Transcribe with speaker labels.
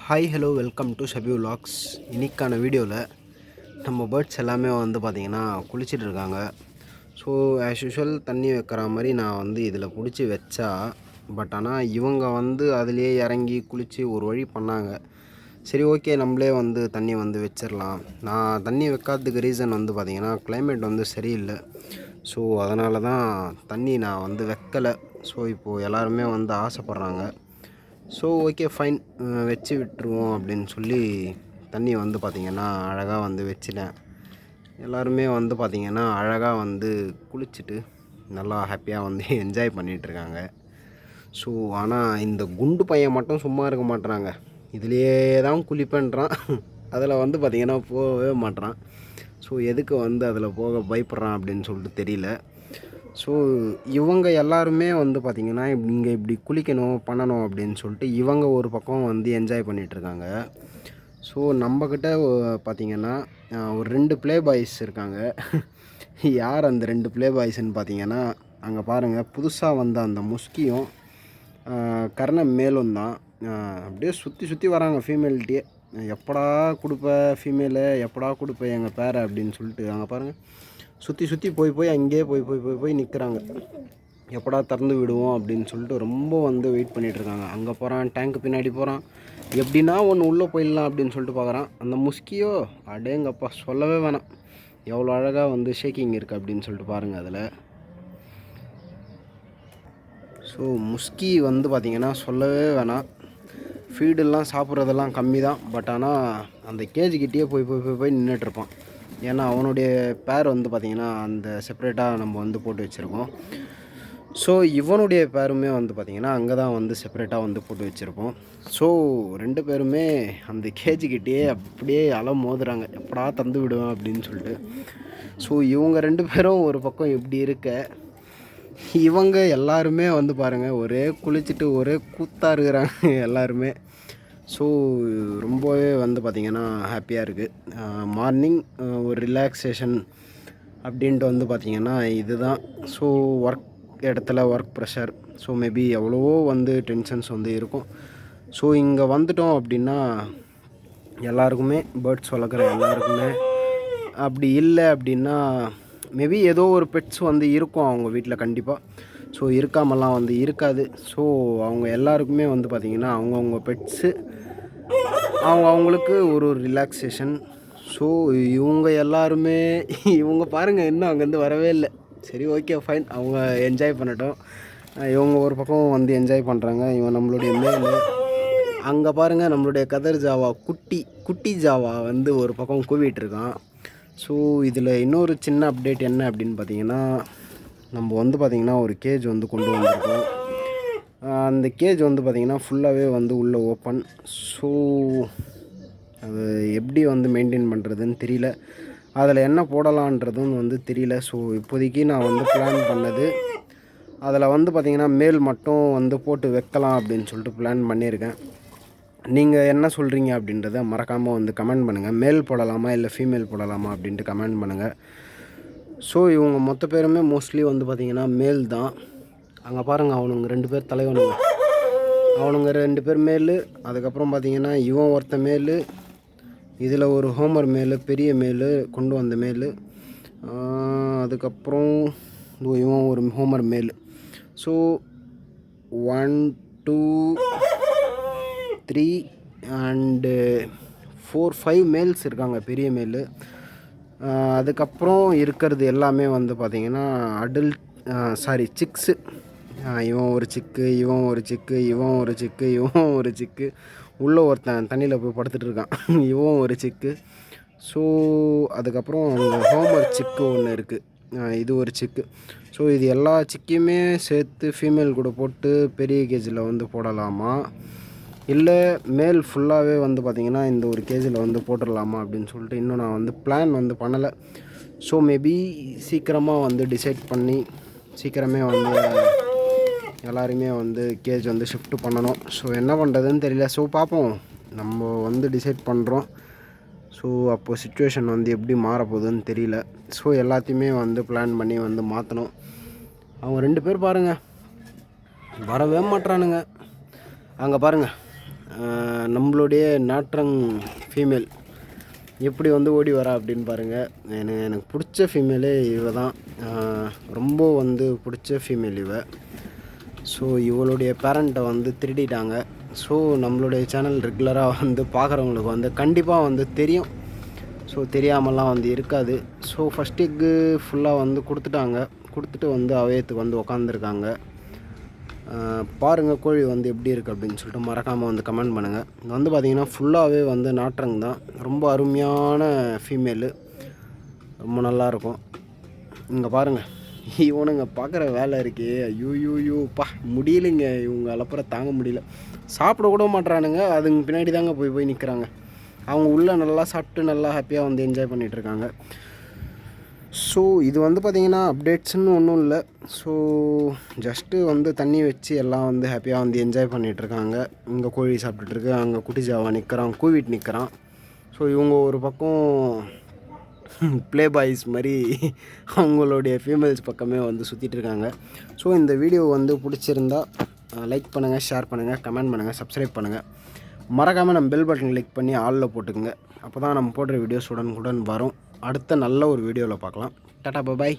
Speaker 1: Hi hello welcome to Shafi vlogs. இன்றைக்கான வீடியோவில் நம்ம பேர்ட்ஸ் எல்லாமே வந்து பார்த்திங்கன்னா குளிச்சுட்டு இருக்காங்க. ஸோ ஆஸ் யூஷுவல் தண்ணி வைக்கிற மாதிரி நான் வந்து இதில் பிடிச்சி வச்சா, பட் ஆனால் இவங்க வந்து அதிலே இறங்கி குளித்து ஒரு வழி பண்ணாங்க. சரி, ஓகே, நம்மளே வந்து தண்ணி வந்து வச்சிடலாம். நான் தண்ணி வைக்காததுக்கு ரீசன் வந்து பார்த்திங்கன்னா கிளைமேட் வந்து சரியில்லை. ஸோ அதனால தான் தண்ணி நான் வந்து வைக்கலை. ஸோ இப்போது எல்லாருமே வந்து ஆசைப்பட்றாங்க. ஸோ ஓகே, ஃபைன், வச்சு விட்டுருவோம் அப்படின்னு சொல்லி தண்ணி வந்து பார்த்திங்கன்னா அழகாக வந்து வச்சிட்டேன். எல்லாருமே வந்து பார்த்திங்கன்னா அழகாக வந்து குளிச்சுட்டு நல்லா ஹாப்பியாக வந்து என்ஜாய் பண்ணிகிட்ருக்காங்க. ஸோ ஆனால் இந்த குண்டு பையன் மட்டும் சும்மா இருக்க மாட்டேறாங்க. இதுலேயே தான் குளிப்பேன்றான். அதில் வந்து பார்த்திங்கன்னா போகவே மாட்டேறான். ஸோ எதுக்கு வந்து அதில் போக பயப்படுறான் அப்படின்னு சொல்லிட்டு தெரியல. ஸோ இவங்க எல்லாருமே வந்து பார்த்திங்கன்னா இங்கே இப்படி குளிக்கணும் பண்ணணும் அப்படின்னு சொல்லிட்டு இவங்க ஒரு பக்கம் வந்து என்ஜாய் பண்ணிகிட்ருக்காங்க. ஸோ நம்மக்கிட்ட பார்த்திங்கன்னா ஒரு 2 ப்ளே பாய்ஸ் இருக்காங்க. யார் அந்த 2 ப்ளே பாய்ஸ்ன்னு பார்த்திங்கன்னா, அங்கே பாருங்கள், புதுசாக வந்த அந்த முஸ்கியும் கர்ண மேலும் தான். அப்படியே சுற்றி சுற்றி வராங்க ஃபீமேல்கிட்டயே. எப்படா கொடுப்ப ஃபீமேலு, எப்படா கொடுப்ப எங்கள் பேரை அப்படின்னு சொல்லிட்டு அங்கே பாருங்கள், சுற்றி சுற்றி போய் அங்கேயே போய் நிற்கிறாங்க. எப்படா திறந்து விடுவோம் அப்படின்னு சொல்லிட்டு ரொம்ப வந்து வெயிட் பண்ணிகிட்ருக்காங்க. அங்கே போகிறான், டேங்க்கு பின்னாடி போகிறான், எப்படின்னா ஒன்று உள்ளே போயிடலாம் அப்படின்னு சொல்லிட்டு பார்க்குறான். அந்த முஸ்கியோ அடேங்கப்பா சொல்லவே வேணாம், எவ்வளோ அழகாக வந்து ஷேக்கிங் இருக்குது அப்படின்னு சொல்லிட்டு பாருங்கள் அதில். ஸோ முஸ்கி வந்து பார்த்திங்கன்னா சொல்லவே வேணாம், ஃபீடெல்லாம் சாப்பிட்றதெல்லாம் கம்மி தான். பட் ஆனால் அந்த கேஜுக்கிட்டேயே போய் நின்றுட்டுருப்பான். ஏன்னா அவனுடைய பேர் வந்து பார்த்திங்கன்னா அந்த செப்பரேட்டாக நம்ம வந்து போட்டு வச்சுருக்கோம். ஸோ இவனுடைய பேருமே வந்து பார்த்திங்கன்னா அங்கே தான் வந்து செப்பரேட்டாக வந்து போட்டு வச்சுருப்போம். ஸோ 2 பேருமே அந்த கேஜுக்கிட்டேயே அப்படியே மோதுறாங்க, எப்படா தந்து விடுவேன் அப்படின்னு சொல்லிட்டு. ஸோ இவங்க 2 பேரும் ஒரு பக்கம் இப்படி இருக்க, இவங்க எல்லாருமே வந்து பாருங்கள் ஒரே குளிச்சுட்டு ஒரே கூத்தாக இருக்கிறாங்க எல்லாருமே. ஸோ ரொம்பவே வந்து பார்த்திங்கன்னா ஹாப்பியாக இருக்குது. மார்னிங் ஒரு ரிலாக்ஸேஷன் அப்படின்ட்டு வந்து பார்த்திங்கன்னா இதுதான். ஸோ ஒர்க் இடத்துல ஒர்க் ப்ரெஷர், ஸோ மேபி எவ்வளவோ வந்து டென்ஷன்ஸ் வந்து இருக்கும். ஸோ இங்கே வந்துட்டோம் அப்படின்னா எல்லாருக்குமே, பேர்ட்ஸ் வளர்க்குற எல்லாருக்குமே, அப்படி இல்லை அப்படின்னா மேபி ஏதோ ஒரு பெட்ஸ் வந்து இருக்கும் அவங்க வீட்டில் கண்டிப்பாக. ஸோ இருக்காமலாம் வந்து இருக்காது. ஸோ அவங்க எல்லாருக்குமே வந்து பார்த்திங்கன்னா அவங்கவுங்க பெட்ஸு அவங்களுக்கு ஒரு ரிலாக்ஸேஷன். ஸோ இவங்க எல்லாருமே இவங்க பாருங்கள் இன்னும் அங்கேருந்து வரவே இல்லை. சரி, ஓகே, ஃபைன், அவங்க என்ஜாய் பண்ணட்டும். இவங்க ஒரு பக்கம் வந்து என்ஜாய் பண்ணுறாங்க. இவன் நம்மளுடைய மேலு. அங்கே பாருங்கள், நம்மளுடைய கதர் ஜாவா குட்டி ஜாவா வந்து ஒரு பக்கம் கூவிகிட்ருக்கான். ஸோ இதில் இன்னொரு சின்ன அப்டேட் என்ன அப்படின்னு பார்த்தீங்கன்னா, நம்ம வந்து பார்த்திங்கன்னா ஒரு கேஜ் வந்து கொண்டு வந்திருக்கோம். அந்த கேஜ் வந்து பார்த்திங்கன்னா ஃபுல்லாகவே வந்து உள்ளே ஓப்பன். ஸோ அது எப்படி வந்து மெயின்டைன் பண்ணுறதுன்னு தெரியல, அதில் என்ன போடலான்றதும் வந்து தெரியல. ஸோ இப்போதைக்கு நான் வந்து பிளான் பண்ணது, அதில் வந்து பார்த்திங்கன்னா மேல் மட்டும் வந்து போட்டு வைக்கலாம் அப்படின்னு சொல்லிட்டு பிளான் பண்ணியிருக்கேன். நீங்கள் என்ன சொல்கிறீங்க அப்படின்றத மறக்காமல் வந்து கமெண்ட் பண்ணுங்கள். மேல் போடலாமா இல்லை ஃபீமேல் போடலாமா அப்படின்ட்டு கமெண்ட் பண்ணுங்கள். ஸோ இவங்க மொத்த பேருமே மோஸ்ட்லி வந்து பார்த்திங்கன்னா மேல் தான். அங்கே பாருங்கள், அவனுங்க 2 பேர் தலைவனுங்க, அவனுங்க 2 பேர் மேல். அதுக்கப்புறம் பார்த்திங்கன்னா இவன் ஒருத்த மேல், இதில் ஒரு ஹோமர் மேல், பெரிய மேல் கொண்டு வந்த மேல். அதுக்கப்புறம் இவன் ஒரு ஹோமர் மேல். ஸோ 1 2 3 அண்டு 4 5 மேல்ஸ் இருக்காங்க, பெரிய மேல். அதுக்கப்புறம் இருக்கிறது எல்லாமே வந்து பார்த்திங்கன்னா சிக்ஸு. இவன் ஒரு சிக்கு, இவன் ஒரு சிக்கு, இவன் ஒரு சிக்கு, இவன் ஒரு சிக்கு, உள்ளே ஒருத்தன் தண்ணியில் போய் படுத்துட்ருக்கான், இவன் ஒரு சிக்கு. ஸோ அதுக்கப்புறம் அங்கே ஹோமர் சிக்கு ஒன்று இருக்குது, இது ஒரு சிக்கு. ஸோ இது எல்லா சிக்கையுமே சேர்த்து ஃபீமேல் கூட போட்டு பெரிய கேஜில் வந்து போடலாமா, இல்லை மேல் ஃபுல்லாகவே வந்து பார்த்திங்கன்னா இந்த ஒரு கேஜில் வந்து போட்டுடலாமா அப்படின்னு சொல்லிட்டு இன்னும் நான் வந்து பிளான் வந்து பண்ணலை. ஸோ மேபி சீக்கிரமாக வந்து டிசைட் பண்ணி சீக்கிரமே வந்து எல்லாருமே வந்து கேஜ் வந்து ஷிஃப்ட் பண்ணணும். ஸோ என்ன பண்ணுறதுன்னு தெரியல. ஸோ பார்ப்போம், நம்ம வந்து டிசைட் பண்ணுறோம். ஸோ அப்போது சுச்சுவேஷன் வந்து எப்படி மாறப்போகுதுன்னு தெரியல. ஸோ எல்லாத்தையுமே வந்து பிளான் பண்ணி வந்து மாற்றணும். அவங்க 2 பேர் பாருங்கள் வரவே மாட்டுறானுங்க. அங்கே பாருங்கள், நம்மளுடைய நாற்றங் ஃபீமேல் எப்படி வந்து ஓடி வரா அப்படின்னு பாருங்கள். எனக்கு பிடிச்ச ஃபீமேலே இவ தான். ரொம்ப வந்து பிடிச்ச ஃபீமேல் இவ. ஸோ இவளுடைய பேரண்ட்டை வந்து திருடிட்டாங்க. ஸோ நம்மளுடைய சேனல் ரெகுலராக வந்து பார்க்குறவங்களுக்கு வந்து கண்டிப்பாக வந்து தெரியும். ஸோ தெரியாமலாம் வந்து இருக்காது. ஸோ ஃபஸ்ட் எக்கு ஃபுல்லாக வந்து கொடுத்துட்டு வந்து அவையத்துக்கு வந்து உக்காந்துருக்காங்க. பாருங்கள் கோழி வந்து எப்படி இருக்குது அப்படின்னு சொல்லிட்டு மறக்காமல் வந்து கமெண்ட் பண்ணுங்கள். இது வந்து பார்த்திங்கன்னா ஃபுல்லாகவே வந்து நாற்றங்க தான். ரொம்ப அருமையான ஃபீமேலு, ரொம்ப நல்லாயிருக்கும். இங்கே பாருங்கள், இவனுங்க பார்க்குற வேலை இருக்கே, ஐயோப்பா முடியலைங்க. இவங்க அலப்புறம் தாங்க முடியல. சாப்பிட கூட மாட்றானுங்க, அதுங்க பின்னாடி தாங்க போய் நிற்கிறாங்க. அவங்க உள்ளே நல்லா சாப்பிட்டு நல்லா ஹாப்பியாக வந்து என்ஜாய் பண்ணிகிட்ருக்காங்க. ஸோ இது வந்து பார்த்திங்கன்னா அப்டேட்ஸ்ன்னு ஒன்றும் இல்லை. ஸோ ஜஸ்ட்டு வந்து தண்ணி வச்சு எல்லாம் வந்து ஹாப்பியாக வந்து என்ஜாய் பண்ணிகிட்ருக்காங்க. இங்கே கோழி சாப்பிட்டுட்ருக்கு, அங்கே குட்டி ஜாவா நிற்கிறான், கூவிட்டு நிற்கிறான். ஸோ இவங்க ஒரு பக்கம் ப்ளே பாய்ஸ் மாதிரி அவங்களுடைய ஃபீமேல்ஸ் பக்கமே வந்து சுற்றிட்டுருக்காங்க. ஸோ இந்த வீடியோ வந்து பிடிச்சிருந்தா லைக் பண்ணுங்கள், ஷேர் பண்ணுங்கள், கமெண்ட் பண்ணுங்கள், சப்ஸ்கிரைப் பண்ணுங்கள். மறக்காமல் நம்ம பெல் பட்டன் கிளிக் பண்ணி ஆலில் போட்டுக்குங்க. அப்போ தான் நம்ம போடுற வீடியோஸ் உடனுக்குடன் வரும். அடுத்த நல்ல ஒரு வீடியோவில் பார்க்கலாம். டாடா பாய்.